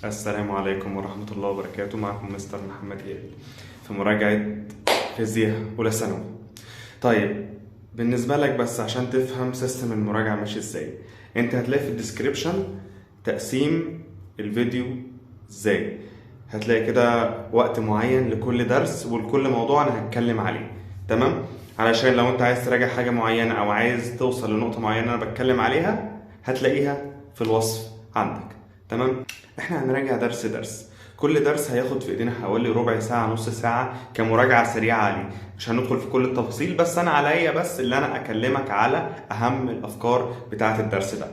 السلام عليكم ورحمة الله وبركاته. معكم مستر محمد إياد في مراجعة فيزياء أولى ثانوي. طيب بالنسبة لك بس عشان تفهم سيستم المراجعة ماشي ازاي، انت هتلاقي في الديسكريبشن تقسيم الفيديو ازاي. هتلاقي كده وقت معين لكل درس ولكل موضوع انا هتكلم عليه، تمام؟ علشان لو انت عايز تراجع حاجة معينة او عايز توصل لنقطة معينة انا بتكلم عليها هتلاقيها في الوصف عندك، تمام؟ احنا هنراجع درس. كل درس هياخد في ايدينا حوالي ربع ساعة نص ساعة كمراجعة سريعة عليه. مش هندخل في كل التفاصيل، بس انا عليا بس اللي انا اكلمك على اهم الافكار بتاعة الدرس ده.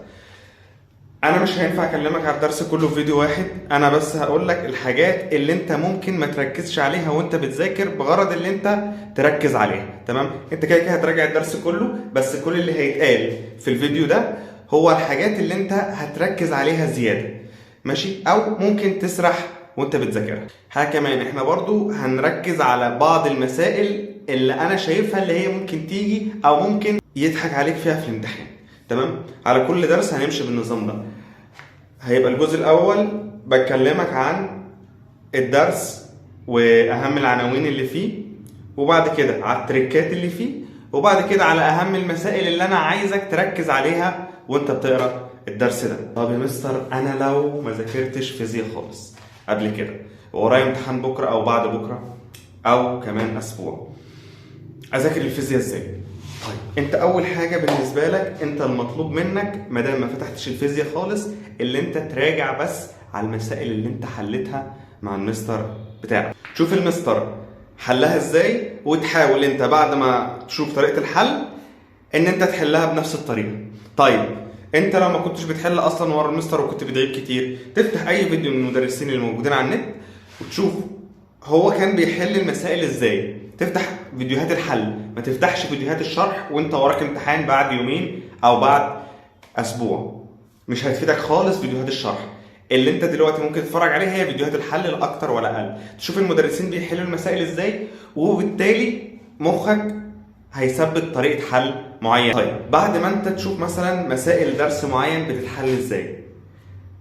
انا مش هينفع اكلمك على الدرس كله في فيديو واحد، انا بس هقول لك الحاجات اللي انت ممكن ما تركزش عليها وانت بتذاكر بغرض اللي انت تركز عليها، تمام؟ انت كده كده هتراجع الدرس كله، بس كل اللي هيتقال في الفيديو ده هو الحاجات اللي انت هتركز عليها زيادة، ماشي؟ او ممكن تسرح وانت بتذاكرها. حاجه كمان، احنا برضو هنركز على بعض المسائل اللي انا شايفها اللي هي ممكن تيجي او ممكن يضحك عليك فيها في الامتحان، تمام؟ على كل درس هنمشي بالنظام ده. هيبقى الجزء الاول بكلمك عن الدرس واهم العناوين اللي فيه، وبعد كده على التريكات اللي فيه، وبعد كده على اهم المسائل اللي انا عايزك تركز عليها وانت بتقرا الدرس ده. طب يا مستر انا لو ما ذاكرتش فيزياء خالص قبل كده ورايا امتحان بكره او بعد بكره او كمان اسبوع، اذاكر الفيزياء ازاي؟ طيب انت اول حاجه بالنسبه لك انت المطلوب منك ما دام ما فتحتش الفيزياء خالص اللي انت تراجع بس على المسائل اللي انت حلتها مع المستر بتاعك. شوف المستر حلها ازاي وتحاول انت بعد ما تشوف طريقه الحل ان انت تحلها بنفس الطريقه. طيب انت لو ما كنتش بتحل اصلا ورا المستر وكنت بتغيب كتير، تفتح اي فيديو من المدرسين اللي موجودين على النت وتشوف هو كان بيحل المسائل ازاي. تفتح فيديوهات الحل، ما تفتحش فيديوهات الشرح وانت وراك امتحان بعد يومين او بعد اسبوع. مش هتفيدك خالص فيديوهات الشرح. اللي انت دلوقتي ممكن تتفرج عليها هي فيديوهات الحل الاكتر ولا اقل، تشوف المدرسين بيحلوا المسائل ازاي وبالتالي مخك هيثبت طريقه حل معينه. طيب بعد ما انت تشوف مثلا مسائل درس معين بتتحل ازاي،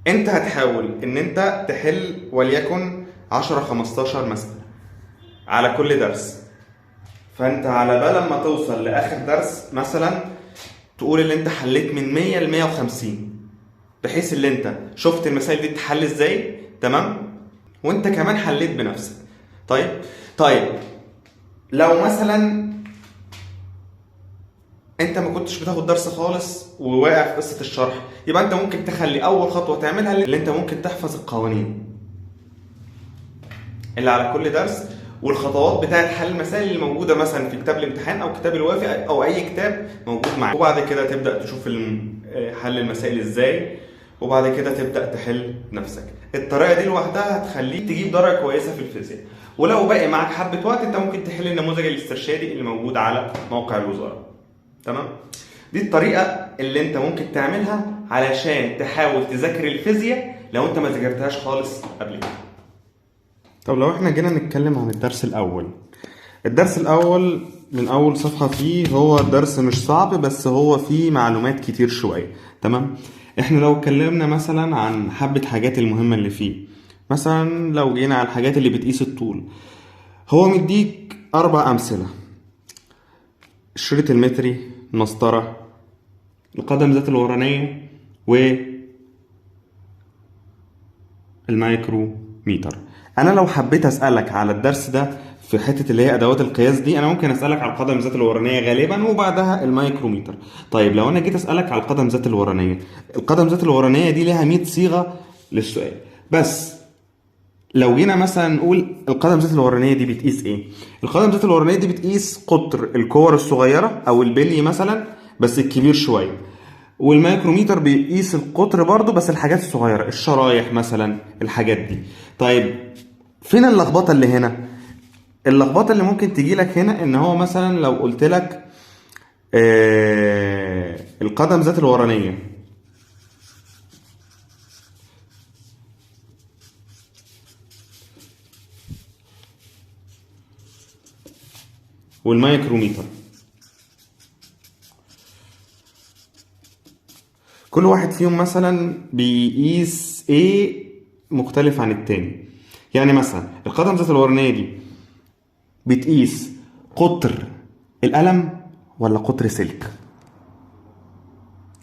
انت هتحاول ان انت تحل وليكن 10 15 مسألة على كل درس. فانت على بال ما توصل لاخر درس مثلا تقول اللي انت حليت من 100 ل 150، بحيث اللي انت شفت المسائل دي تتحل ازاي، تمام؟ وانت كمان حليت بنفسك. طيب لو مثلا انت ما كنتش بتاخد درس خالص وواقع في قصه الشرح، يبقى انت ممكن تخلي اول خطوه تعملها اللي انت ممكن تحفظ القوانين اللي على كل درس والخطوات بتاعه حل المسائل اللي موجوده مثلا في كتاب الامتحان او كتاب الوافي او اي كتاب موجود معاك، وبعد كده تبدا تشوف حل المسائل ازاي، وبعد كده تبدا تحل نفسك. الطريقه دي لوحدها هتخليك تجيب درجه كويسه في الفيزياء. ولو باقي معاك حبه وقت انت ممكن تحل النموذج الاسترشادي اللي موجود على موقع الوزاره، تمام؟ دي الطريقه اللي انت ممكن تعملها علشان تحاول تذاكر الفيزياء لو انت ما ذاكرتهاش خالص قبل كده. طب لو احنا جينا نتكلم عن الدرس الاول من اول صفحه فيه، هو الدرس مش صعب بس هو فيه معلومات كتير شويه، تمام؟ احنا لو اتكلمنا مثلا عن حبه حاجات المهمه اللي فيه، مثلا لو جينا على الحاجات اللي بتقيس الطول، هو مديك 4 امثله: الشريط المتري، المسطره، القدم ذات الورانيه، والمايكروميتر. انا لو حبيت اسالك على الدرس ده في حته اللي هي ادوات القياس دي، انا ممكن اسالك على القدم ذات الورانيه غالبا وبعدها المايكروميتر. طيب لو انا جيت اسالك على القدم ذات الورانيه، القدم ذات الورانيه دي ليها 100 صيغه للسؤال. بس لو جينا مثلا نقول القدم ذات الورانيه دي بتقيس ايه؟ القدم ذات الورانيه دي بتقيس قطر الكور الصغيره او البلي مثلا بس الكبير شويه، والمايكروميتر بيقيس القطر برضو بس الحاجات الصغيره، الشرايح مثلا، الحاجات دي. طيب فين اللخبطه اللي هنا؟ اللخبطه اللي ممكن تجي لك هنا ان هو مثلا لو قلت لك القدم ذات الورانيه والمايكروميتر، كل واحد فيهم مثلا بيقيس ايه مختلف عن التاني. يعني مثلا القدم ذات الورانية دي بتقيس قطر القلم ولا قطر سلك،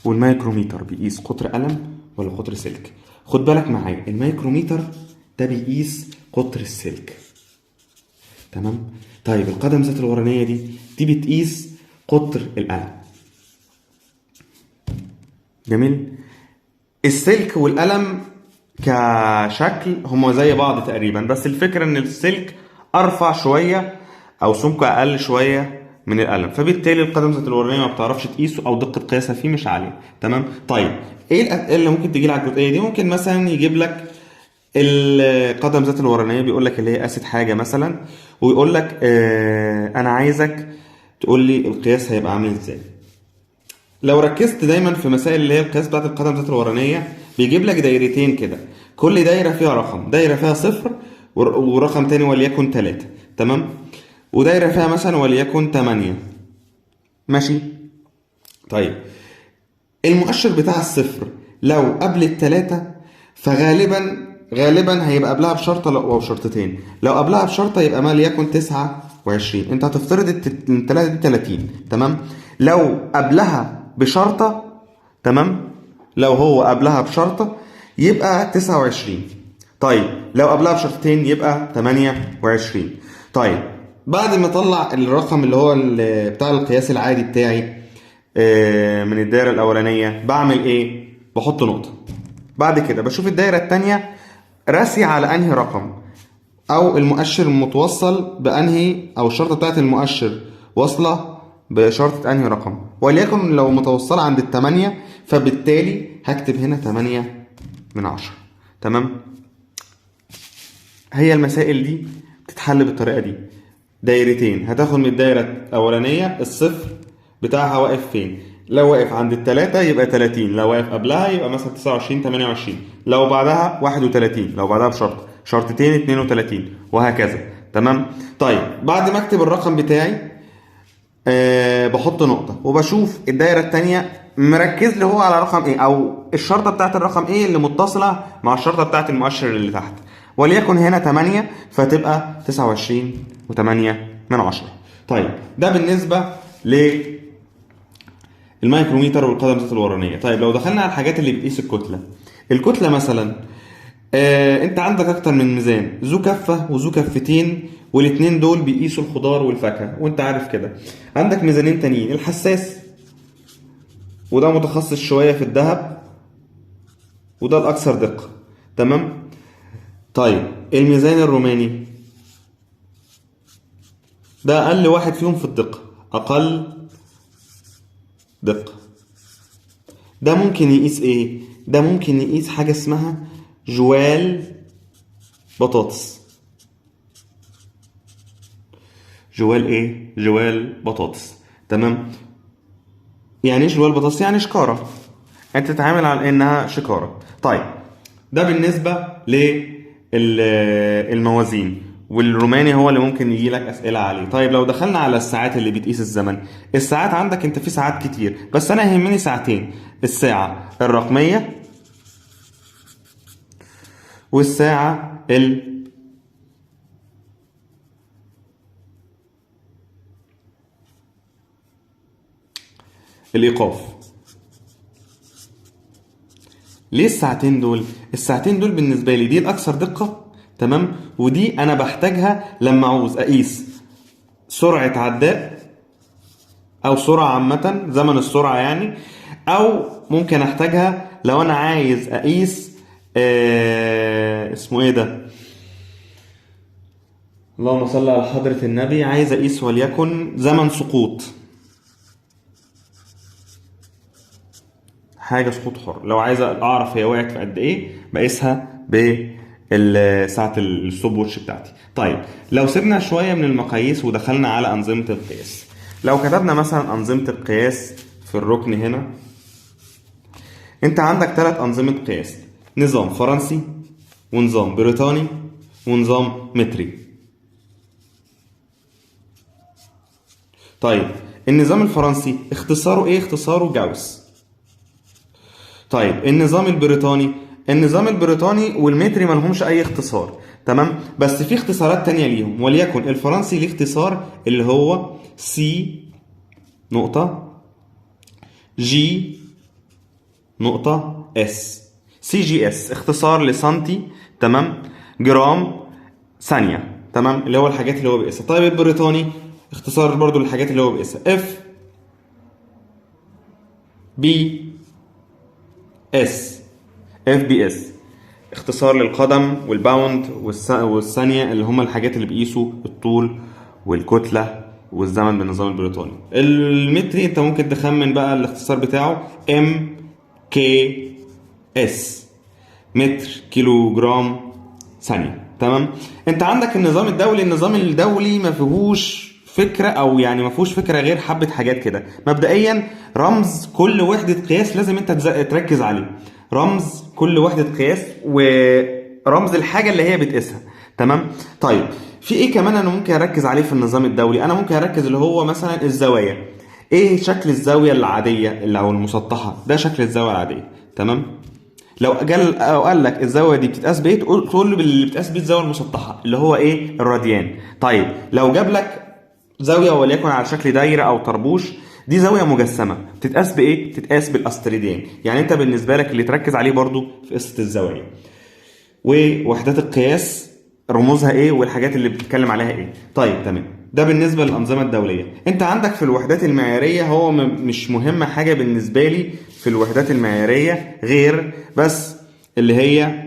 والمايكروميتر بيقيس قطر قلم ولا قطر سلك. خد بالك معايا، المايكروميتر ده بيقيس قطر السلك، تمام. طيب القدم ذات الورانية دي بتقيس قطر القلم. جميل. السلك والقلم كشكل هما زي بعض تقريبا، بس الفكرة ان السلك ارفع شوية او سمكه اقل شوية من القلم، فبالتالي القدم ذات الورانية ما بتعرفش تقيسه او دقة قياسها فيه مش عالية، تمام. طيب ايه الاسئلة اللي ممكن تجي على الجزئية دي؟ ممكن مثلا يجيب لك القدم ذات الورانية، بيقول لك اللي هي قاست حاجة مثلا، ويقول لك انا عايزك تقول لي القياس هيبقى عامل ازاي. لو ركزت دايما في مسائل اللي هي القياس بتاعت القدم ذات الورانية، بيجيب لك دايرتين كده، كل دايرة فيها رقم، دايرة فيها 0 ورقم تاني وليكن 3، تمام، ودايرة فيها مثلا وليكن 8. ماشي. طيب المؤشر بتاع الصفر لو قبل التلاتة فغالبا هيبقى قبلها بشرطة أو شرطتين. لو قبلها بشرطة يبقى ما ليكن 29. انت هتفترض التلاتة دي 30، تمام. لو قبلها بشرطة، تمام، لو هو قبلها بشرطة يبقى 29. طيب لو قبلها بشرطتين يبقى 28. طيب بعد ما اطلع الرقم اللي هو بتاع القياس العادي بتاعي من الدايرة الأولانية، بعمل إيه؟ بحط نقطة. بعد كده بشوف الدايرة التانية راسي على أنهي رقم، أو المؤشر المتوصل بأنهي، أو الشرطة بتاعت المؤشر واصلة بشرطة أنهي رقم. وليكن لو متوصلة عند 8، فبالتالي هكتب هنا 8/10، تمام. هي المسائل دي بتتحل بالطريقة دي. دايرتين، هتاخد من الدايرة الأولانية الصفر بتاعها واقف فين. لو واقف عند التلاتة يبقى 30، لو واقف قبلها يبقى مثلا 29 28، لو بعدها 31، لو بعدها بشرط شرطتين 32، وهكذا، تمام. طيب بعد ما اكتب الرقم بتاعي بحط نقطة وبشوف الدايرة التانية مركز لي هو على رقم ايه، او الشرطة بتاعت الرقم ايه اللي متصلة مع الشرطة بتاعت المؤشر اللي تحت. وليكن هنا 8، فتبقى 29.8. طيب ده بالنسبة للمايكروميتر والقدم ذات الورانية. طيب لو دخلنا على الحاجات اللي بتقيس الكتلة مثلا، انت عندك اكتر من ميزان، ذو كفة وذو كفتين، والاتنين دول بيقيسوا الخضار والفاكهة، وانت عارف كده. عندك ميزانين تانيين، الحساس وده متخصص شوية في الذهب، وده الأكثر دقة، تمام. طيب الميزان الروماني ده أقل واحد فيهم في الدقة، أقل دقة. ده ممكن يقيس إيه؟ ده ممكن يقيس حاجة اسمها جوال بطاطس. جوال إيه؟ جوال بطاطس، تمام. يعني إيه جوال بطاطس؟ يعني شكارة، أنت تتعامل على إنها شكارة. طيب ده بالنسبة للموازين، والروماني هو اللي ممكن يجي لك أسئلة عليه. طيب لو دخلنا على الساعات اللي بتقيس الزمن، الساعات عندك انت في ساعات كتير، بس انا يهمني ساعتين، الساعة الرقمية والساعة الإيقاف. ليه الساعتين دول؟ الساعتين دول بالنسبة لي دي الأكثر دقة، تمام، ودي أنا بحتاجها لما عاوز أقيس سرعة عداء أو سرعة عامة، زمن السرعة يعني، أو ممكن أحتاجها لو أنا عايز أقيس اسمه إيه ده؟ اللهم صل على حضرة النبي، عايز أقيس وليكن زمن سقوط حاجة، سقوط حر. لو عايز أعرف هي وقعت في قد إيه بقيسها بساعة الستوب ووتش بتاعتي. طيب لو سيبنا شوية من المقاييس ودخلنا على أنظمة القياس، لو كتبنا مثلا أنظمة القياس في الركن هنا، أنت عندك 3 أنظمة قياس، نظام فرنسي ونظام بريطاني ونظام متري. طيب النظام الفرنسي اختصاره ايه؟ اختصاره جاوس. طيب النظام البريطاني النظام البريطاني والمتري ما لهمش اي اختصار، تمام؟ بس في اختصارات تانية ليهم، وليكن الفرنسي ليه اختصار اللي هو سي نقطة جي نقطة اس، سي جي اس اختصار لسنتي، تمام، جرام، ثانية، تمام، اللي هو الحاجات اللي هو بيقيسها. طيب البريطاني اختصار برضو للحاجات اللي هو بيقيسها اف بي اس، اف بي اس اختصار للقدم والباوند والثانية، اللي هم الحاجات اللي بيقيسوا الطول والكتلة والزمن بالنظام البريطاني. المتري انت ممكن تخمن بقى الاختصار بتاعه ام كي اس، متر كيلو جرام ثانية، تمام. انت عندك النظام الدولي، النظام الدولي ما فيهوش فكرة، او يعني ما فيهوش فكرة غير حبة حاجات كده. مبدئيا رمز كل وحدة قياس لازم انت تركز عليه، رمز كل وحدة قياس ورمز الحاجة اللي هي بتقيسها، تمام. طيب في ايه كمان انا ممكن اركز عليه في النظام الدولي؟ انا ممكن اركز اللي هو مثلا الزوايا، ايه شكل الزاوية العادية اللي او المسطحة، ده شكل الزاوية العادية، تمام. لو قال لك الزاويه دي بتتقاس بايه، تقول له اللي بتتقاس بيه الزاويه المسطحه اللي هو ايه، الراديان. طيب لو جاب لك زاويه وليكن على شكل دايره او طربوش، دي زاويه مجسمه بتتقاس بايه، بتتقاس بالاستريديان. يعني انت بالنسبه لك اللي تركز عليه برضو في قصه الزوايا ووحدات القياس رموزها ايه والحاجات اللي بتتكلم عليها ايه. طيب تمام، ده بالنسبه للانظمه الدوليه. انت عندك في الوحدات المعياريه، هو مش مهم حاجه بالنسبه لي في الوحدات المعياريه غير بس اللي هي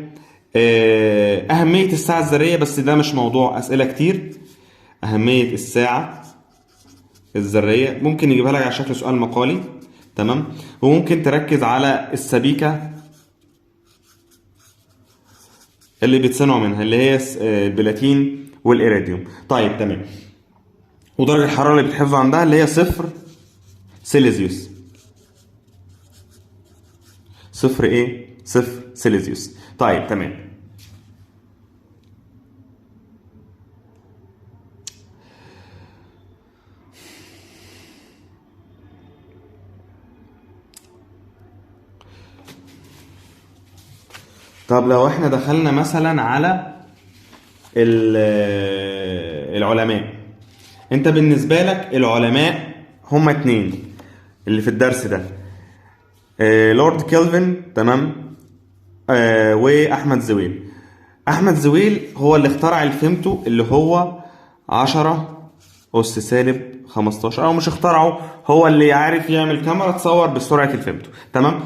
اهميه الساعه الذريه، بس ده مش موضوع اسئله كتير. اهميه الساعه الذريه ممكن يجيبها لك على شكل سؤال مقالي، تمام. وممكن تركز على السبيكه اللي بيتصنعوا منها اللي هي البلاتين والإيريديوم. طيب تمام. ودرجة الحرارة اللي بتحفظوا عندها اللي هي 0 سيليزيوس. 0 ايه؟ 0 سيليزيوس. طيب تمام. طب لو احنا دخلنا مثلا على العلماء، انت بالنسبة لك العلماء هما 2 اللي في الدرس ده، لورد كيلفن، تمام، واحمد زويل. احمد زويل هو اللي اخترع الفيمتو اللي هو 10 أس سالب 15، او مش اخترعه، هو اللي عارف يعمل كاميرا تصور بسرعة الفيمتو، تمام.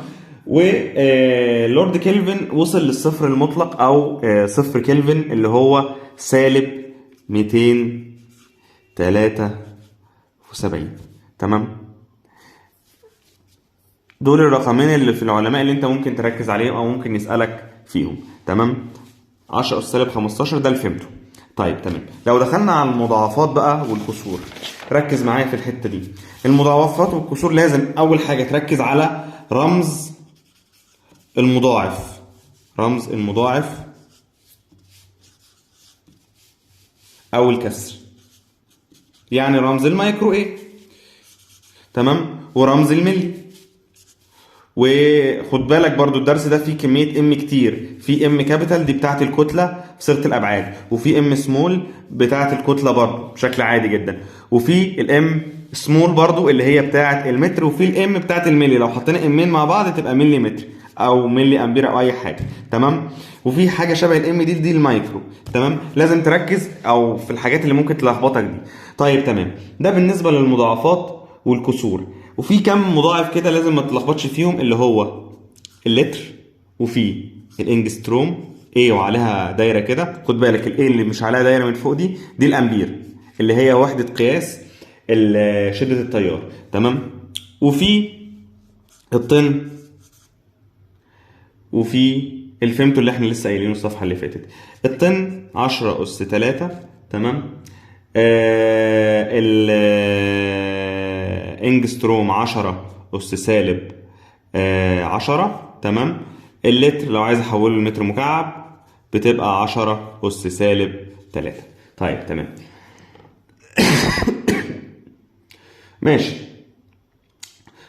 ولورد كيلفن وصل للصفر المطلق او صفر كيلفن اللي هو سالب 273، تمام. دول الرقمين اللي في العلماء اللي انت ممكن تركز عليهم او ممكن يسألك فيهم، تمام. 10 أس سالب 15 ده الفيمتو. طيب تمام. لو دخلنا على المضاعفات بقى والكسور، ركز معايا في الحتة دي. المضاعفات والكسور لازم اول حاجة تركز على رمز المضاعف، رمز المضاعف او الكسر، يعني رمز المايكرو ايه، تمام، ورمز الملي. وخد بالك برضو الدرس ده فيه كمية ام كتير، في ام كابيتال دي بتاعت الكتلة في صيغة الابعاد، وفي ام سمول بتاعت الكتلة برضو بشكل عادي جدا، وفي الام سمول برضو اللي هي بتاعت المتر، وفي الام بتاعت الملي. لو حطينا امين مع بعض تبقى ملي متر او ملي امبير او اي حاجة، تمام. وفي حاجة شبه الام دي المايكرو، تمام. لازم تركز او في الحاجات اللي ممكن تلخبطك دي. طيب تمام، ده بالنسبة للمضاعفات والكسور. وفي كم مضاعف كده لازم ما تلخبطش فيهم، اللي هو اللتر، وفي الانجستروم ايه وعليها دايره كده، خد بالك الايه اللي مش عليها دايره من فوق دي الامبير اللي هي وحده قياس شده التيار، تمام. وفي الطن، وفي الفيمتو اللي احنا لسه قايلينه الصفحه اللي فاتت. الطن 10 أس 3، تمام. الانجستروم 10 أس سالب 10، تمام. اللتر لو عايز احوله لمتر مكعب بتبقى 10 أس سالب 3. طيب تمام. ماشي.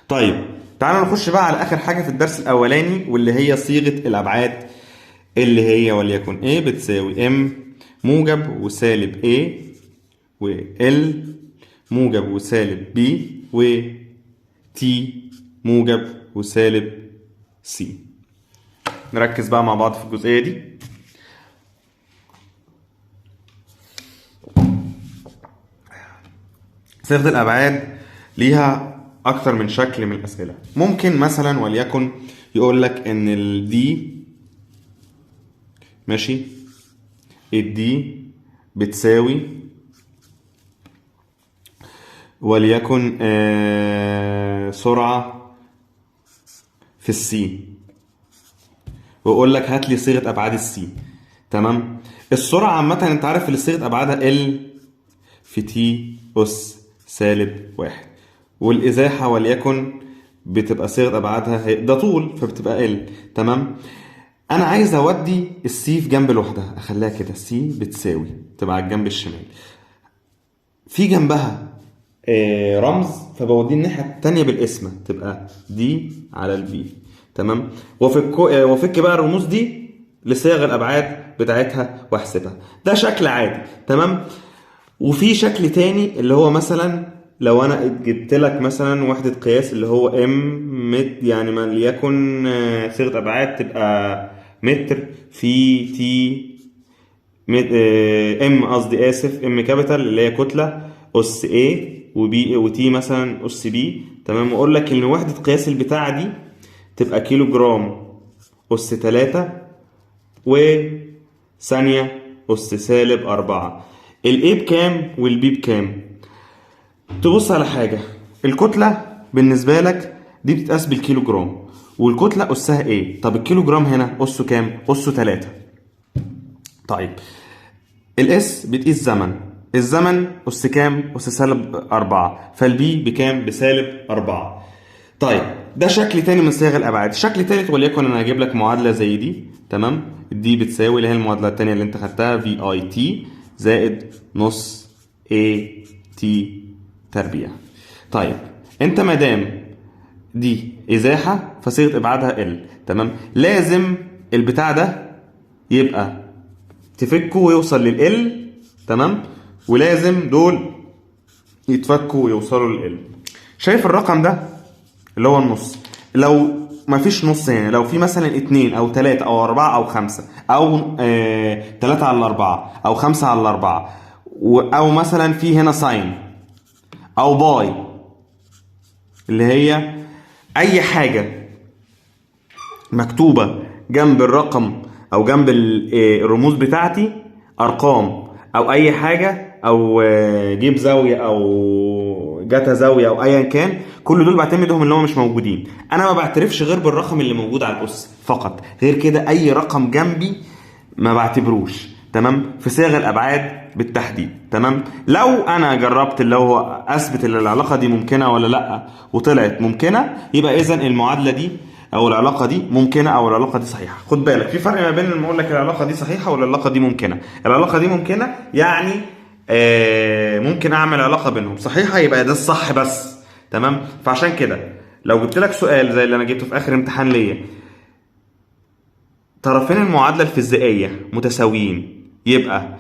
طيب تعالوا نخش بقى على اخر حاجه في الدرس الاولاني واللي هي صيغه الابعاد اللي هي وليكن A بتساوي M موجب وسالب A و L موجب وسالب B و T موجب وسالب C. نركز بقى مع بعض في الجزئية دي. صيغة الأبعاد ليها أكتر من شكل من الأسئلة. ممكن مثلا وليكن يقول لك إن ال D ماشي، ال D بتساوي وليكن سرعة في السي، ويقول لك هات لي صيغة أبعاد السي. تمام. السرعة عامة أنت عارف اللي صيغة أبعادها ال في تي أس سالب واحد، والإزاحة وليكن بتبقى صيغة أبعادها ده طول فبتبقى ال. تمام. أنا عايز أودي السي في جنب لوحدها، أخليها كده سي بتساوي، تبقى على الجنب الشمال، في جنبها رمز فبوديه الناحية التانية بالقسمة، تبقى دي على البي. تمام. وفك بقى الرموز دي لصيغ الأبعاد بتاعتها واحسبها. ده شكل عادي. تمام. وفي شكل تاني اللي هو مثلا لو انا جبت لك مثلا وحدة قياس اللي هو ام مت، يعني ما ليكن صيغة ابعاد تبقى متر في تي ام، قصدي اسف، ام كابيتال اللي هي كتلة اس A وبي وتي مثلا اس بي. تمام. واقول لك ان وحدة قياس البتاعة دي تبقى كيلو جرام اس 3 وثانية اس سالب 4. الاي بكام والبي بكام؟ تبص على حاجة، الكتلة بالنسبة لك دي بتتقاس بالكيلو جرام، والكتلة أسها ايه؟ طب الكيلو جرام هنا أسه كام؟ أسه 3. طيب الاس بتقيس زمن، الزمن أس كام؟ أس سالب 4، فالبي بكام؟ بسالب 4. طيب ده شكل تاني من صيغ الأبعاد. شكل تالت وليكن أنا هجيب لك معادلة زي دي. تمام. دي بتساوي اللي هي المعادلة التانية اللي أنت خدتها في اي تي زائد نص اي تي تربيع. طيب انت مادام دي ازاحه فصيغه ابعادها ال. تمام. لازم البتاع ده يبقى تفكه ويوصل لل. تمام. ولازم دول يتفكوا ويوصلوا لل. شايف الرقم ده اللي هو النص؟ لو مفيش نص هنا، لو في مثلا 2 او 3 او 4 او 5 او 3 على 4 او 5 على 4 او مثلا في هنا ساين او باي اللي هي اي حاجة مكتوبة جنب الرقم او جنب الرموز بتاعتي، ارقام او اي حاجة او جيب زاوية او جتا زاوية او ايا كان، كل دول بعتمدهم اللي هم مش موجودين. انا ما بعترفش غير بالرقم اللي موجود على الاس فقط، غير كده اي رقم جنبي ما بعتبروش. تمام. في صيغ الابعاد بالتحديد. تمام. لو انا جربت اللي هو اثبت ان العلاقه دي ممكنه ولا لا وطلعت ممكنه، يبقى اذا المعادله دي او العلاقه دي ممكنه او العلاقه دي صحيحه. خد بالك في فرق ما بين لما اقول لك العلاقه دي صحيحه والعلاقه دي ممكنه. العلاقه دي ممكنه يعني ممكن اعمل علاقه بينهم. صحيحه يبقى ده الصح بس. تمام. فعشان كده لو جبت لك سؤال زي اللي انا جبته في اخر امتحان ليا، طرفين المعادله الفيزيائيه متساويين، يبقى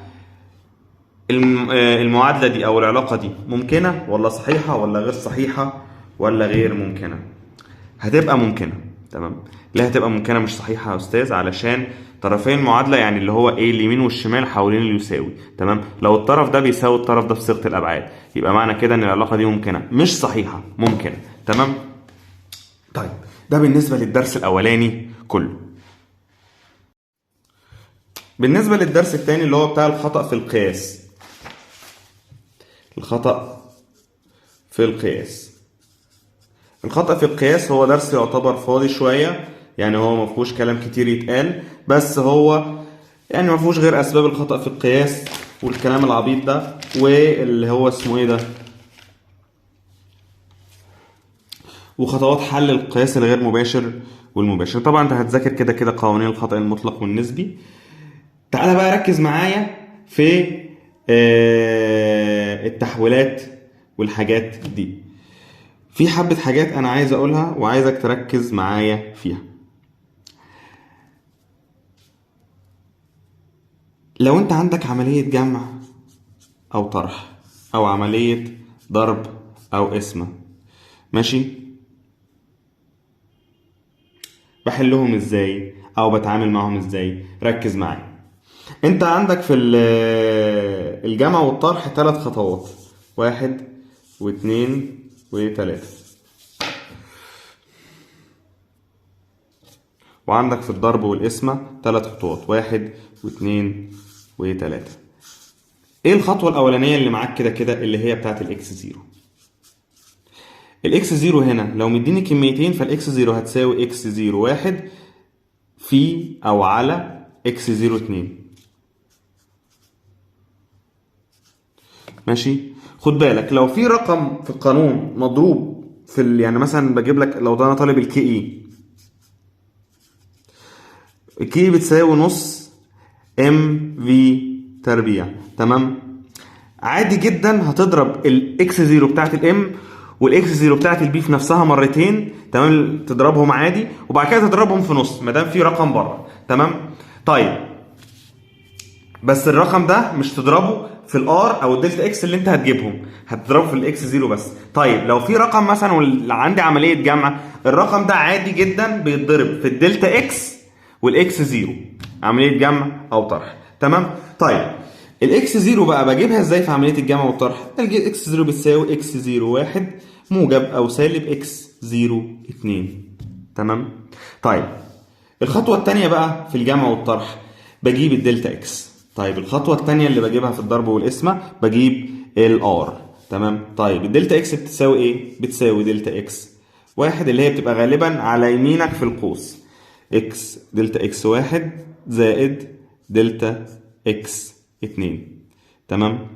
المعادلة دي أو العلاقة دي ممكنة ولا صحيحة ولا غير صحيحة ولا غير ممكنة؟ هتبقى ممكنة. تمام. لا هتبقى ممكنة مش صحيحة يا أستاذ، علشان طرفين معادلة يعني اللي هو إيه اليمين والشمال حوالين اللي يساوي. تمام. لو الطرف ده بيساوي الطرف ده في صيغة الأبعاد يبقى معنى كده إن العلاقة دي ممكنة مش صحيحة، ممكنة. تمام. طيب ده بالنسبة للدرس الأولاني كله. بالنسبة للدرس الثاني اللي هو بتاع الخطأ في القياس. الخطأ في القياس. الخطأ في القياس هو درس يعتبر فاضي شوية، يعني هو ما فيهوش كلام كتير يتقال، بس هو يعني ما فيهوش غير أسباب الخطأ في القياس والكلام العبيط ده، واللي هو اسمه ايه ده، وخطوات حل القياس الغير مباشر والمباشر. طبعا انت هتذاكر كده كده قوانين الخطأ المطلق والنسبي. تعالى بقى ركز معايا في التحويلات والحاجات دي. في حبة حاجات أنا عايز أقولها وعايزك تركز معايا فيها. لو انت عندك عملية جمع او طرح او عملية ضرب او قسمة، ماشي، بحلهم ازاي او بتعامل معهم ازاي؟ ركز معايا. انت عندك في الجمع والطرح 3 خطوات، 1 و2 و3. وعندك في الضرب والقسمة 3 خطوات، 1 و2 و3. ايه الخطوة الأولانية اللي معاك كده كده اللي هي بتاعت الإكس زيرو؟ الإكس زيرو هنا لو مديني كميتين فالإكس زيرو هتساوي إكس زيرو 1 في أو على إكس زيرو 2. ماشي. خد بالك لو في رقم في القانون مضروب في يعني مثلا بجيب لك لو ده انا طالب الكي اي، الكي بتساوي نص ام في تربيع، تمام. عادي جدا هتضرب الاكس زيرو بتاعت الام والاكس زيرو بتاعت البي في نفسها مرتين، تمام، تضربهم عادي وبعد كده تضربهم في نص ما دام في رقم بره، تمام. طيب بس الرقم ده مش تضربه في الار او الدلتا اكس اللي انت هتجيبهم، هتضربه في الاكس زيرو بس. طيب لو في رقم مثلا عندي عمليه جمع، الرقم ده عادي جدا بيتضرب في الدلتا اكس والاكس زيرو، عمليه جمع او طرح، تمام. طيب الاكس زيرو بقى بجيبها ازاي في عمليه الجمع والطرح؟ الاكس زيرو بتساوي اكس زيرو 1 موجب او سالب اكس زيرو 2، تمام. طيب الخطوه الثانيه بقى في الجمع والطرح بجيب الدلتا اكس. طيب الخطوة التانية اللي بجيبها في الضرب والقسمة بجيب الار، تمام. طيب الدلتا اكس بتساوي ايه؟ بتساوي دلتا اكس 1 اللي هي بتبقى غالبا على يمينك في القوس، اكس دلتا اكس 1 زائد دلتا اكس 2، تمام.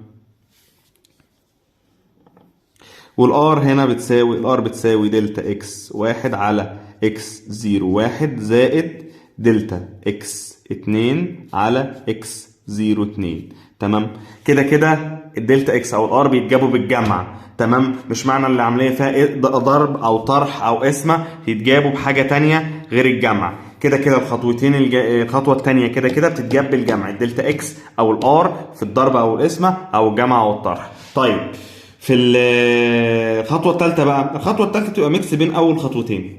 والار هنا بتساوي، الار بتساوي دلتا اكس 1 على اكس 0 1 زائد دلتا اكس 2 على اكس 0 2، تمام. كده كده الدلتا اكس او الار بيتجابوا بالجمع، تمام. مش معنى ان العمليه فيها ضرب او طرح او قسمه يتجابوا بحاجه تانية غير الجمع. كده كده الخطوتين الخطوه الثانيه كده كده بتتجاب بالجمع، الدلتا اكس او الار في الضرب او القسمه او الجمع او الطرح. طيب في الخطوه الثالثه بقى، الخطوه الثالثه تبقى ميكس بين اول خطوتين،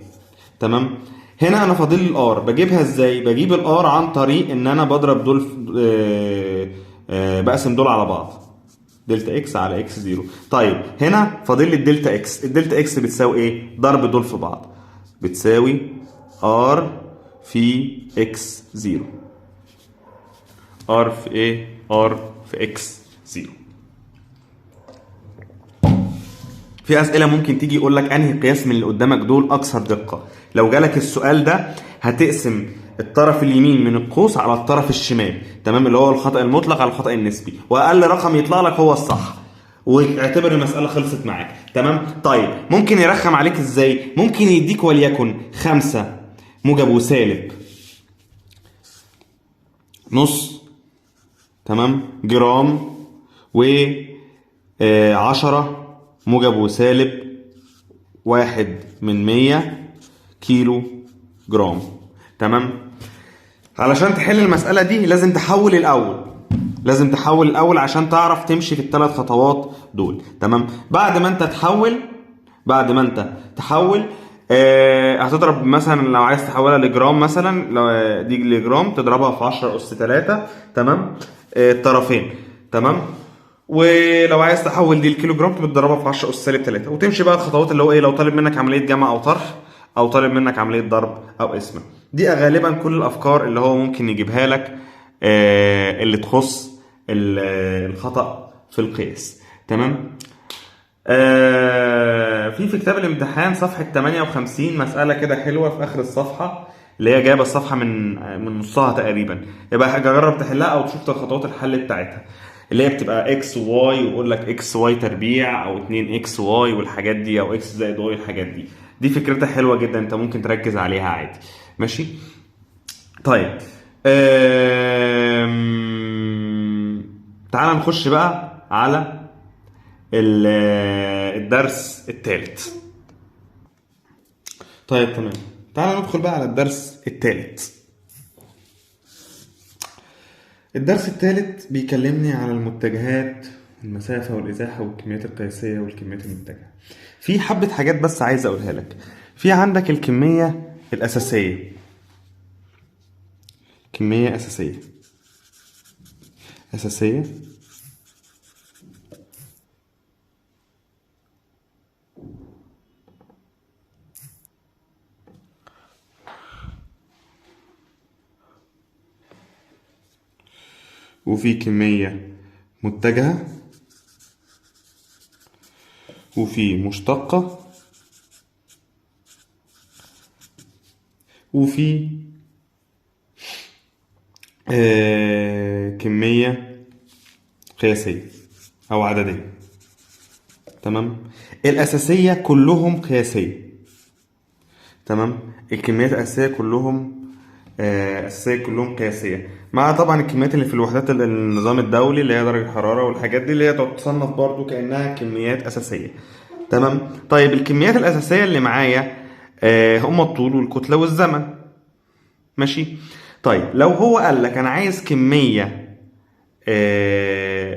تمام. هنا انا فاضل لي الار، بجيبها ازاي؟ بجيب الار عن طريق ان انا بضرب دول بقسم دول على بعض، دلتا اكس على اكس زيرو. طيب هنا فاضل لي الدلتا اكس، الدلتا اكس بتساوي ايه؟ ضرب دول في بعض، بتساوي ار في اكس زيرو، ار في ايه؟ ار في اكس زيرو. في اسئله ممكن تيجي يقول لك انهي قياس من اللي قدامك دول اكثر دقه. لو جالك السؤال ده هتقسم الطرف اليمين من القوس على الطرف الشمال، تمام، اللي هو الخطا المطلق على الخطا النسبي، واقل رقم يطلع لك هو الصح، واعتبر المساله خلصت معاك، تمام. طيب ممكن يرخم عليك ازاي؟ ممكن يديك وليكن 5 موجب وسالب نص، تمام، جرام، و 10 موجب وسالب 1/100 كيلو جرام، تمام. علشان تحل المسألة دي لازم تحول الأول، لازم تحول الأول عشان تعرف تمشي في ال3 خطوات دول، تمام. بعد ما انت تحول هتضرب مثلا لو عايز تحولها لجرام، مثلا لو دي لجرام تضربها في 10 أس 3، تمام، الطرفين، تمام. ولو عايز تحول دي الكيلو جرام بتضربها في 10 اس -3، وتمشي بقى الخطوات اللي هو ايه لو طالب منك عمليه جمع او طرح او طالب منك عمليه ضرب او قسمه. دي غالبا كل الافكار اللي هو ممكن يجيبها لك اللي تخص الخطا في القياس، تمام. في كتاب الامتحان صفحه 58 مساله كده حلوه في اخر الصفحه اللي هي جايبه الصفحه من نصها تقريبا، يبقى جرب تحلها او تشوف خطوات الحل بتاعتها اللي هي بتبقى اكس واي ويقول لك اكس واي تربيع او 2 اكس واي والحاجات دي، او اكس زائد واي الحاجات دي. دي فكرتها حلوه جدا، انت ممكن تركز عليها عادي، ماشي. طيب تعال نخش بقى على الدرس الثالث. طيب تمام، تعال ندخل بقى على الدرس الثالث. الدرس الثالث بيكلمني على المتجهات، المسافة والإزاحة والكميات القياسية والكميات المتجهة. في حبة حاجات بس عايز أقولها لك. في عندك الكمية الأساسية، كمية أساسية وفي كمية متجهة وفي مشتقة وفي كمية قياسية أو عددية. تمام. الأساسية كلهم قياسية. تمام. الكميات الأساسية كلهم أساسية كلهم قياسية، مع طبعا الكميات اللي في الوحدات النظام الدولي اللي هي درجة الحرارة والحاجات دي اللي هي تصنف برضو كأنها كميات أساسية. تمام. طيب الكميات الأساسية اللي معايا هم الطول والكتلة والزمن. ماشي. طيب لو هو قال لك أنا عايز كمية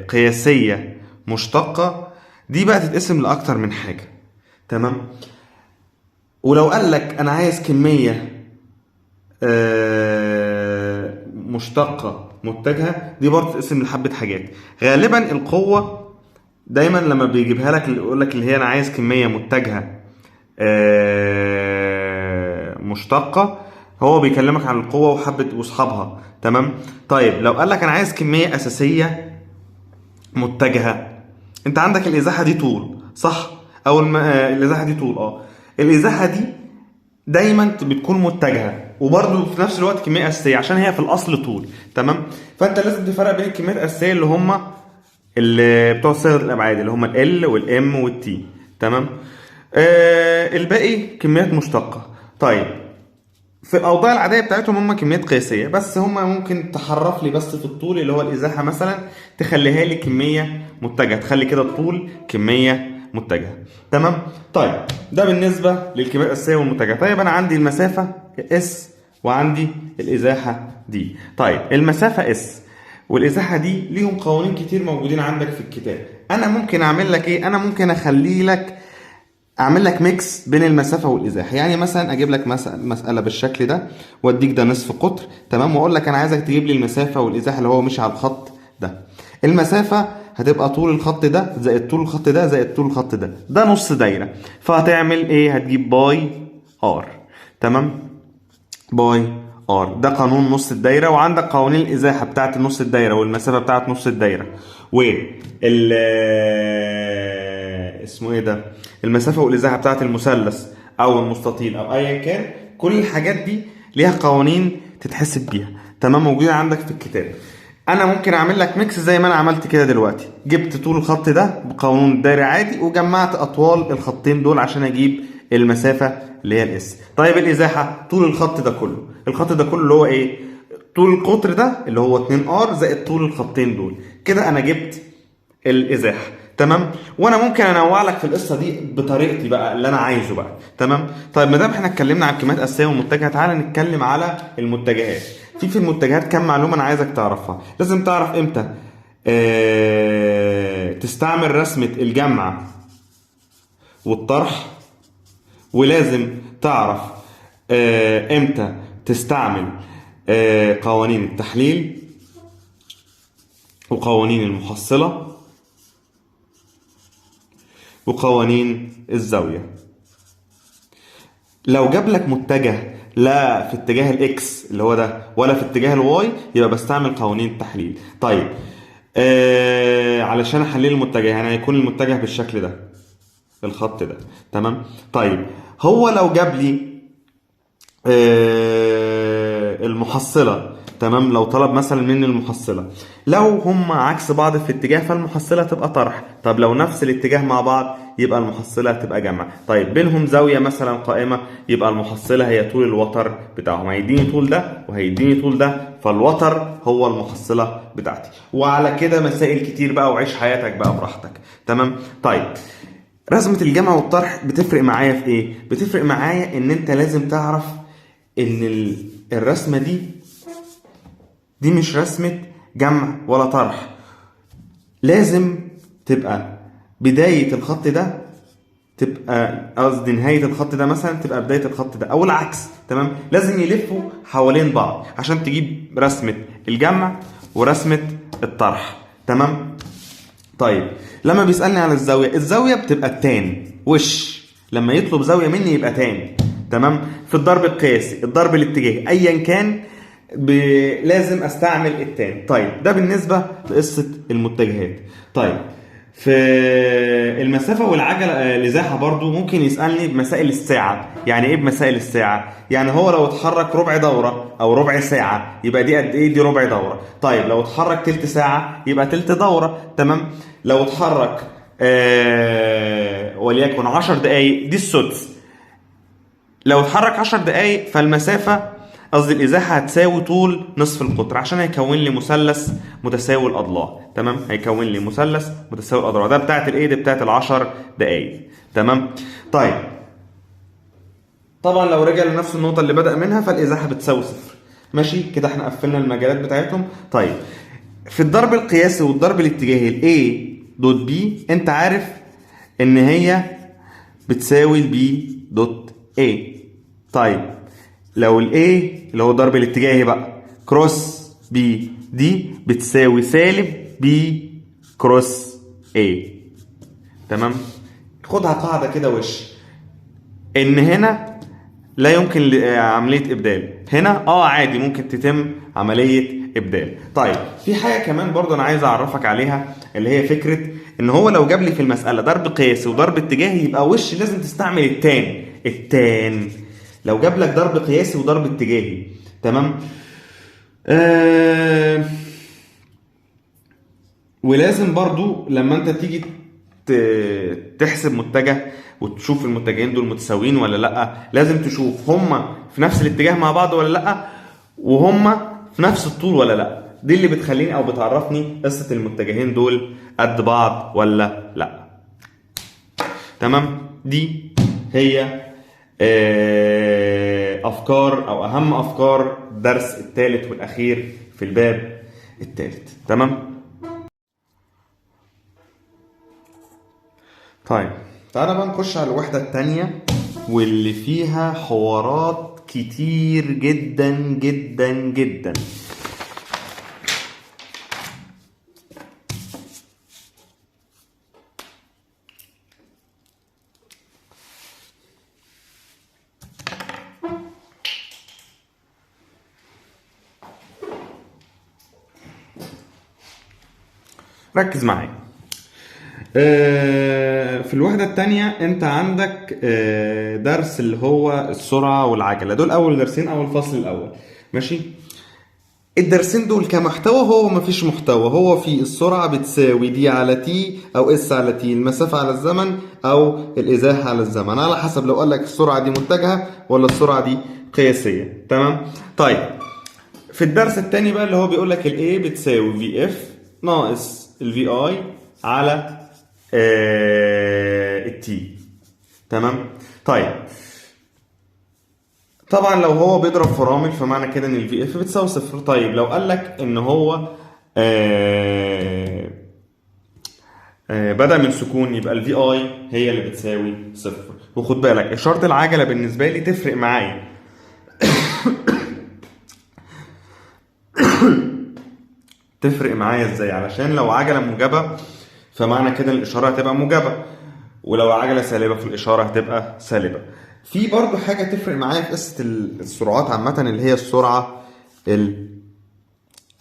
قياسية مشتقة، دي بقى تتقسم لأكتر من حاجة. تمام. ولو قال لك أنا عايز كمية مشتقة متجهة، دي برضه تتقسم لحبة حاجات. غالبا القوة دايما لما بيجيبها لك يقول لك اللي هي أنا عايز كمية متجهة مشتقة، هو بيكلمك عن القوة وحبة واصحابها. تمام. طيب لو قال لك أنا عايز كمية أساسية متجهة، انت عندك الازاحه دي طول، صح؟ او الازاحه دي طول. الازاحه دي دايما بتكون متجهه وبرضه في نفس الوقت كميه اساسيه عشان هي في الاصل طول. تمام. فانت لازم تفرق بين الكميات الاساسيه اللي بتوع صيغه الابعاد اللي هم ال والام والتي. تمام. الباقي كميات مشتقه. طيب في الاوضاع العاديه بتاعتهم هم كميات قياسيه، بس هم ممكن تحرف لي بس في الطول اللي هو الازاحه مثلا تخليها لي كميه متجهه، تخلي كده الطول كميه متجهه. تمام. طيب ده بالنسبه للكميات الاساسيه والمتجهه. طيب انا عندي المسافه اس وعندي الازاحه دي. طيب المسافه اس والازاحه دي ليهم قوانين كتير موجودين عندك في الكتاب. انا ممكن اعمل لك ايه؟ انا ممكن اخلي لك اعمل لك ميكس بين المسافه والازاحه. يعني مثلا اجيب لك مساله بالشكل ده واديك ده نصف قطر. تمام. واقول لك انا عايزك تجيب لي المسافه والازاحه اللي هو مشي على الخط ده. المسافه هتبقى طول الخط ده زائد طول الخط ده زائد طول الخط ده، ده نص دايره. فهتعمل ايه؟ هتجيب باي ار. تمام. باي ار ده قانون نص الدايره، وعندك قوانين الازاحه بتاعه نص الدايره والمسافه بتاعه نص الدايره اسمه ايه ده، المسافه والازاحه بتاعه المثلث او المستطيل او ايا كان. كل الحاجات دي ليها قوانين تتحسب بيها. تمام. موجوده عندك في الكتاب. انا ممكن اعمل لك ميكس زي ما انا عملت كده دلوقتي، جبت طول الخط ده بقانون الدايره عادي وجمعت اطوال الخطين دول عشان اجيب المسافه اللي هي الاس. طيب الازاحه طول الخط ده كله، الخط ده كله اللي هو ايه؟ طول القطر ده اللي هو 2 ار زائد طول الخطين دول. كده انا جبت الازاحه. تمام. وانا ممكن انوع لك في القصه دي بطريقتي بقى اللي انا عايزه بقى. تمام. طيب ما دام احنا اتكلمنا على الكميات الاساسيه والمتجهه، تعالى نتكلم على المتجهات. في المتجهات كم معلومه انا عايزك تعرفها. لازم تعرف امتى تستعمل رسمه الجمع والطرح، ولازم تعرف امتى تستعمل قوانين التحليل وقوانين المحصله وقوانين الزاوية. لو جاب لك متجه لا في اتجاه الاكس اللي هو ده ولا في اتجاه الواي، يبقى بستعمل قوانين التحليل. طيب علشان احلل المتجه يعني هيكون المتجه بالشكل ده، الخط ده. تمام. طيب هو لو جاب لي المحصلة، تمام، لو طلب مثلا مني المحصلة، لو هم عكس بعض في اتجاه فالمحصلة تبقى طرح. طب لو نفس الاتجاه مع بعض يبقى المحصلة تبقى جمع. طيب بينهم زاوية مثلا قائمة، يبقى المحصلة هي طول الوتر بتاعهم، هيديني طول ده وهيديني طول ده، فالوتر هو المحصلة بتاعتي. وعلى كده مسائل كتير بقى وعيش حياتك بقى براحتك. تمام. طيب رسمة الجمع والطرح بتفرق معايا في ايه؟ بتفرق معايا ان انت لازم تعرف ان الرسمة دي مش رسمة جمع ولا طرح. لازم تبقى بداية الخط ده تبقى، قصدي نهاية الخط ده مثلا تبقى بداية الخط ده، او العكس. تمام، لازم يلفوا حوالين بعض عشان تجيب رسمة الجمع ورسمة الطرح. تمام. طيب لما بيسألني على الزاوية، الزاوية بتبقى التان وش، لما يطلب زاوية مني يبقى تان. تمام. في الضرب القياسي، الضرب الاتجاهي ايا كان لازم استعمل التان. طيب ده بالنسبة لقصة المتجهات. طيب في المسافة والعجلة الإزاحة برضو ممكن يسألني بمسائل الساعة. يعني ايه بمسائل الساعة؟ يعني هو لو اتحرك ربع دورة او ربع ساعة يبقى دي قد ايه؟ دي ربع دورة. طيب لو اتحرك تلت ساعة يبقى تلت دورة. تمام. لو اتحرك وليكن 10 دقايق دي السدس. لو اتحرك 10 دقايق فالمسافة، قصدي الازاحه هتساوي طول نصف القطر، عشان هيكون لي مثلث متساوي الاضلاع. تمام، هيكون لي مثلث متساوي الاضلاع. ده بتاعت الايه؟ دي بتاعت ال10 دقايق. تمام. طيب طبعا لو رجع لنفس النقطه اللي بدأ منها فالازاحه بتساوي صفر. ماشي كده، احنا قفلنا المجالات بتاعتهم. طيب في الضرب القياسي والضرب الاتجاهي الاي دوت بي، انت عارف ان هي بتساوي البي دوت اي. طيب لو الاي اللي هو الضرب الاتجاهي بقى كروس بي، دي بتساوي سالب بي كروس اي. تمام. خدها قاعده كده وش، ان هنا لا يمكن عمليه ابدال، هنا عادي ممكن تتم عمليه ابدال. طيب في حاجه كمان برضو انا عايز اعرفك عليها، اللي هي فكره ان هو لو جاب لي في المساله ضرب قياسي وضرب اتجاهي يبقى وش لازم تستعمل التان. لو جاب لك ضرب قياسي وضرب اتجاهي. تمام. ولازم برضو لما انت تيجي تحسب متجه وتشوف المتجهين دول متساويين ولا لا، لازم تشوف هما في نفس الاتجاه مع بعض ولا لا، وهما في نفس الطول ولا لا. دي اللي بتخليني او بتعرفني قصة المتجهين دول قد بعض ولا لا. تمام. دي هي افكار او اهم افكار الدرس الثالث والاخير في الباب الثالث. تمام. طيب تعالى بقى نخش على الوحدة التانية واللي فيها حوارات كتير جدا جدا جدا. ركز معايا. في الوحدة التانية انت عندك درس اللي هو السرعة والعجلة. دول اول درسين، اول فصل الاول. ماشي. الدرسين دول كمحتوى هو مفيش محتوى، هو في السرعة بتساوي دي على تي او اس على تي، المسافة على الزمن او الازاحة على الزمن، على حسب لو قالك السرعة دي متجهة ولا السرعة دي قياسية. تمام. طيب في الدرس التاني بقى اللي هو بيقولك الاي بتساوي في اف ناقص الفي اي على التي. تمام. طيب طبعا لو هو بيضرب فرامل فمعنى كده ان الفي اف بتساوي صفر. طيب لو قال لك ان هو بدأ من سكون يبقى الفي اي هي اللي بتساوي صفر. وخد بالك اشارة العجلة بالنسبة لي تفرق معايا. تفرق معايا ازاي؟ علشان لو عجلة موجبة فمعنى كده الاشارة هتبقى موجبة، ولو عجلة سالبة في الاشارة هتبقى سالبة. في برضو حاجة تفرق معايا في قصة السرعات عامة اللي هي السرعة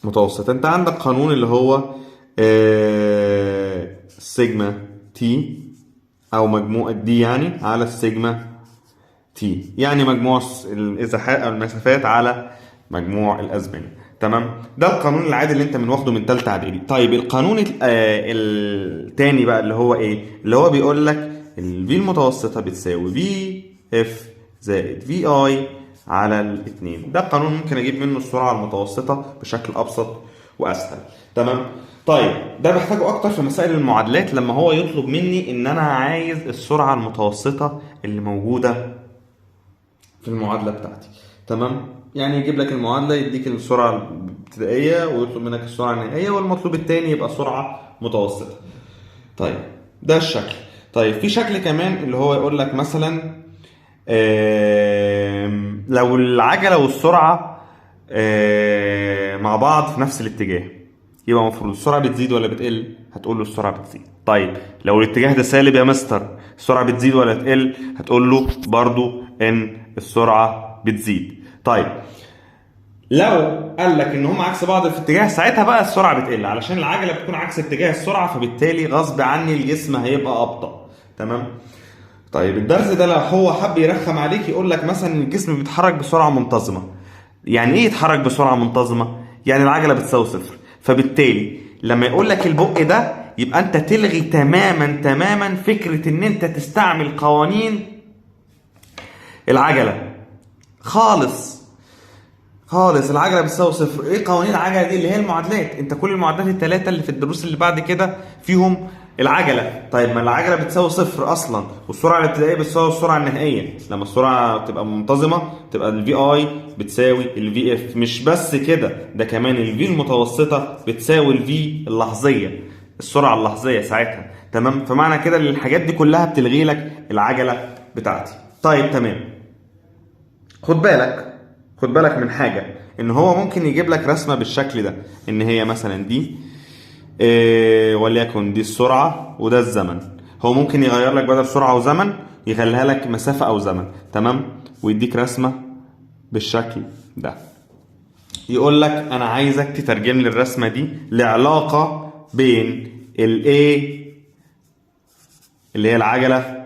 المتوسطة. انت عندك قانون اللي هو سيجما تي او مجموعة دي يعني على السيجما تي، يعني مجموع الازاحات او المسافات على مجموع الازمنة. تمام. ده القانون العادي اللي انت من واخده من ثالثه اعدادي. طيب القانون التاني بقى اللي هو ايه؟ اللي هو بيقول لك الفي المتوسطه بتساوي في اف زائد في اي على الاثنين. ده قانون ممكن اجيب منه السرعه المتوسطه بشكل ابسط واسهل. تمام. طيب ده بحتاجه اكتر في مسائل المعادلات لما هو يطلب مني ان انا عايز السرعه المتوسطه اللي موجوده في المعادله بتاعتي. تمام. يعني يجيب لك المعادله يديك السرعه الابتدائيه ويطلب منك السرعه النهائيه، والمطلوب الثاني يبقى سرعه متوسطه. طيب ده الشكل. طيب في شكل كمان اللي هو يقول لك مثلا لو العجله والسرعه مع بعض في نفس الاتجاه، يبقى المفروض السرعه بتزيد ولا بتقل؟ هتقول له السرعه بتزيد. طيب لو الاتجاه ده سالب يا مستر، السرعه بتزيد ولا تقل؟ هتقول له برضو ان السرعه بتزيد. طيب لو قال لك ان هم عكس بعض في اتجاه، ساعتها بقى السرعه بتقل، علشان العجله بتكون عكس اتجاه السرعه، فبالتالي غصب عني الجسم هيبقى ابطا. تمام. طيب الدرس ده لو هو حب يرخم عليك يقول لك مثلا الجسم بيتحرك بسرعه منتظمه. يعني ايه يتحرك بسرعه منتظمه؟ يعني العجله بتساوي صفر، فبالتالي لما يقول لك البق ده يبقى انت تلغي تماما فكره ان انت تستعمل قوانين العجله خالص. العجله بتساوي صفر. ايه قوانين العجله دي؟ اللي هي المعادلات. انت كل المعادلات الثلاثه اللي في الدروس اللي بعد كده فيهم العجله. طيب ما العجله بتساوي صفر اصلا، والسرعه الابتدائيه بتساوي السرعه النهائيه. لما السرعه تبقى منتظمه تبقى الفي اي بتساوي الفي اف. مش بس كده، ده كمان الفي المتوسطه بتساوي الفي اللحظيه، السرعه اللحظيه ساعتها. تمام. فمعنى كده ان الحاجات دي كلها بتلغي لك العجله بتاعتي. طيب تمام. خد بالك من حاجة، ان هو ممكن يجيب لك رسمة بالشكل ده، ان هي مثلا دي وليكن دي السرعة وده الزمن. هو ممكن يغير لك بدل سرعة وزمن يخليها لك مسافة او زمن. تمام. ويديك رسمة بالشكل ده، يقول لك انا عايزك تترجم لي الرسمة دي لعلاقة بين الايه اللي هي العجلة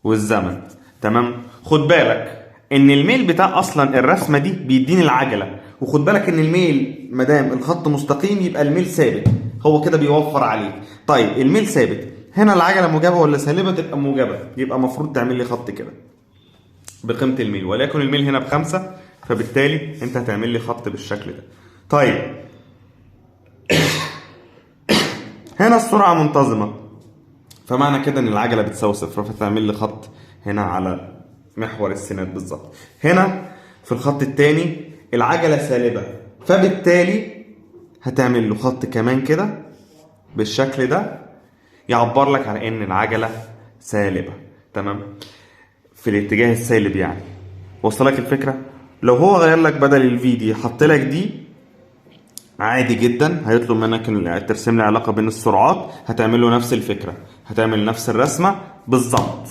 والزمن. تمام. خد بالك ان الميل بتاع اصلا الرسمه دي بيديني العجله، وخد بالك ان الميل مادام الخط مستقيم يبقى الميل ثابت، هو كده بيوفر عليك. طيب الميل ثابت، هنا العجله موجبه ولا سالبه؟ تبقى موجبه، يبقى المفروض تعمل لي خط كده بقيمه الميل، وليكن الميل هنا ب5، فبالتالي انت هتعمل لي خط بالشكل ده. طيب هنا السرعه منتظمه، فمعنى كده ان العجله بتساوي صفر، فتعمل لي خط هنا على محور السينات بالظبط. هنا في الخط الثاني العجله سالبه، فبالتالي هتعمل له خط كمان كده بالشكل ده يعبر لك على ان العجله سالبه. تمام. في الاتجاه السالب يعني. وصل لك الفكره؟ لو هو غير لك بدل الفي دي حط لك دي، عادي جدا هيطلب منك ان ترسم لي علاقه بين السرعات، هتعمل له نفس الفكره، هتعمل نفس الرسمه بالظبط.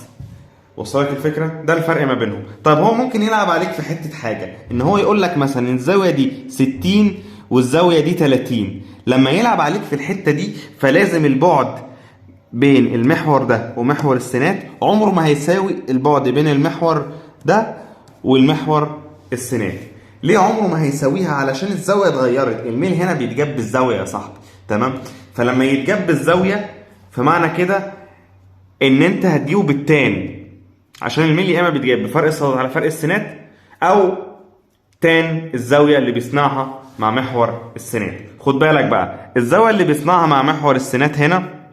وصلك الفكره؟ ده الفرق ما بينهم. طيب هو ممكن يلعب عليك في حته حاجه، ان هو يقول لك مثلا الزاويه دي 60 والزاويه دي 30. لما يلعب عليك في الحته دي فلازم البعد بين المحور ده ومحور السينات عمره ما هيساوي البعد بين المحور ده والمحور السينات. ليه عمره ما هيساويها؟ علشان الزاويه اتغيرت. الميل هنا بيتجاب بالزاويه يا صاحبي. تمام. فلما يتجاب بالزاويه فمعنى كده ان انت هتجيبه بالتان، عشان الميل يا اما بيتجاب بفرق الصاد على فرق السينات، او تان الزاويه اللي بيصنعها مع محور السينات. خد بالك بقى، الزاويه اللي بيصنعها مع محور السينات هنا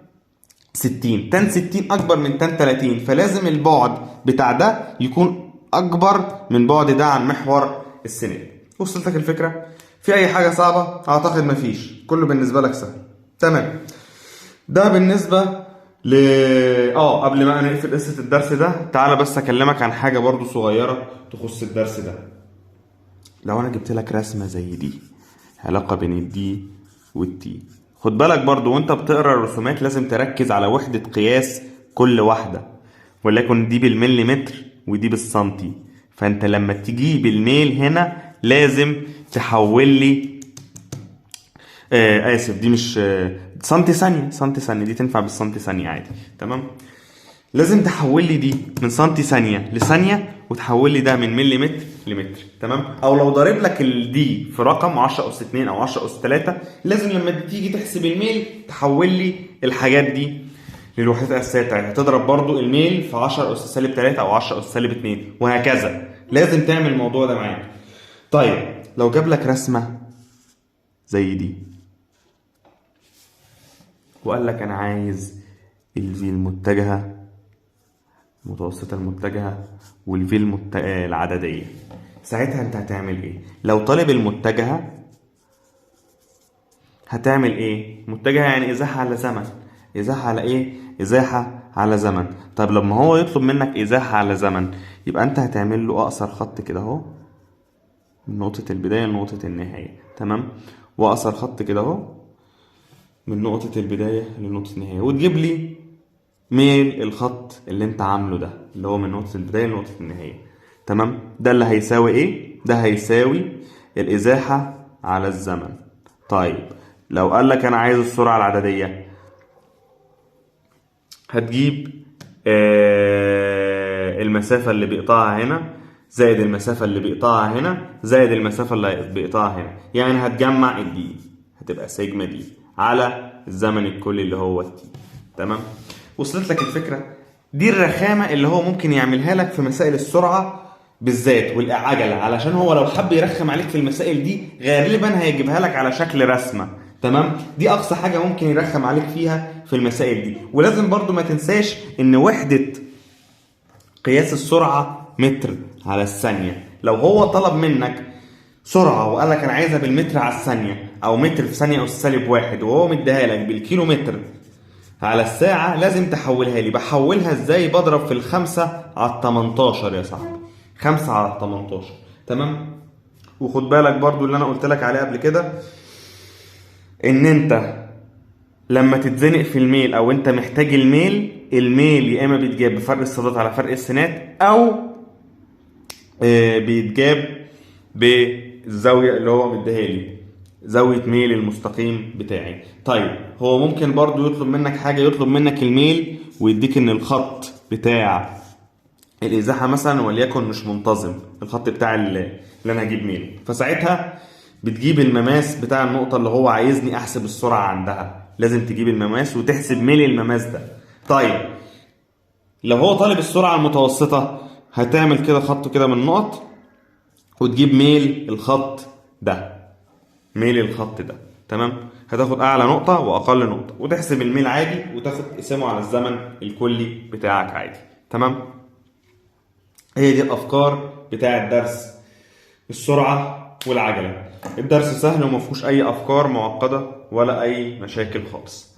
60، تان 60 اكبر من تان 30، فلازم البعد بتاع ده يكون اكبر من بعد ده عن محور السينات. وصلتك الفكره؟ في اي حاجه صعبه؟ اعتقد مفيش، كله بالنسبه لك سهل. تمام. ده بالنسبه ل قبل ما نقفل قصه الدرس ده، تعالى بس اكلمك عن حاجه برضو صغيره تخص الدرس ده. لو انا جبت لك رسمه زي دي، علاقه بين الدي والتي، خد بالك برضو وانت بتقرا الرسومات لازم تركز على وحده قياس كل واحده، وليكن دي بالمليمتر ودي بالسنتي. فانت لما تجيب الميل هنا لازم تحول لي اسف، دي مش سنتي ثانيه، سنتي ثانيه دي تنفع بالسنتي ثانيه عادي. تمام. لازم تحول لي دي من سنتي ثانيه لثانيه، وتحول لي ده من مليمتر لمتر. تمام. او لو ضارب لك الدي في رقم 10 اس 2 او 10 اس 3، لازم لما تيجي تحسب الميل تحول لي الحاجات دي للوحدات الاساسيه بتاعتها. هتضرب برضو الميل في 10 اس سالب 3 او 10 اس سالب 2 وهكذا. لازم تعمل الموضوع ده معاك. طيب لو جاب لك رسمه زي دي وقال لك انا عايز الفي المتجهه، المتوسطه المتجهه، والفي العدديه، ساعتها انت هتعمل ايه؟ لو طالب المتجهة هتعمل ايه؟ متجهة يعني ازاحة على زمن. ازاحة على ايه؟ ازاحة على زمن. طب لما هو يطلب منك ازاحة على زمن، يبقى انت هتعمل له اقصر خط كده اهو، من نقطة البداية لنقطة النهاية. تمام؟ واقصر خط كده اهو من نقطة البداية لنقطة النهاية، وتجيب لي ميل الخط اللي انت عامله ده، اللي هو من نقطة البداية لنقطة النهاية. تمام؟ ده اللي هيساوي ايه؟ ده هيساوي الازاحة على الزمن. طيب لو قال لك انا عايز السرعة العددية، هتجيب المسافة اللي بيقطعها هنا زائد المسافة اللي بيقطعها هنا زائد المسافة اللي بيقطعها هنا، يعني هتجمع الدي، هتبقى سيجما دي على الزمن الكلي اللي هو التي. تمام؟ وصلت لك الفكرة؟ دي الرخامة اللي هو ممكن يعملها لك في مسائل السرعة بالذات والعجلة، علشان هو لو حب يرخم عليك في المسائل دي غالبا هيجيبها لك على شكل رسمة. تمام؟ دي اقصى حاجة ممكن يرخم عليك فيها في المسائل دي. ولازم برضو ما تنساش ان وحدة قياس السرعة متر على الثانية. لو هو طلب منك سرعة وقال لك انا عايزها بالمتر على الثانية او متر في ثانية اس -1، وهو مديها لك بالكيلو متر على الساعة، لازم تحولها لي. بحولها ازاي؟ بضرب في 5/18 يا صاحبي، 5/18. تمام؟ وخد بالك برضو اللي انا قلت لك عليه قبل كده، ان انت لما تتزنق في الميل او انت محتاج الميل يا اما بيتجاب بفرق الصادات على فرق السينات، او بيتجاب بالزاوية اللي هو مديها لي، زاوية ميل المستقيم بتاعي. طيب هو ممكن برضو يطلب منك حاجة، يطلب منك الميل ويديك ان الخط بتاع الازاحة مثلا وليكن مش منتظم، الخط بتاع اللي انا هجيب ميل، فساعتها بتجيب المماس بتاع النقطة اللي هو عايزني احسب السرعة عندها، لازم تجيب المماس وتحسب ميل المماس ده. طيب لو هو طالب السرعة المتوسطة، هتعمل كده خط كده من نقط وتجيب ميل الخط ده، ميل الخط ده. تمام؟ هتاخد اعلى نقطة واقل نقطة وتحسب الميل عادي وتاخد تقسمه على الزمن الكلي بتاعك عادي. تمام؟ هي دي الافكار بتاع الدرس، السرعة والعجلة. الدرس سهل ومفيهوش اي افكار معقدة ولا اي مشاكل خالص.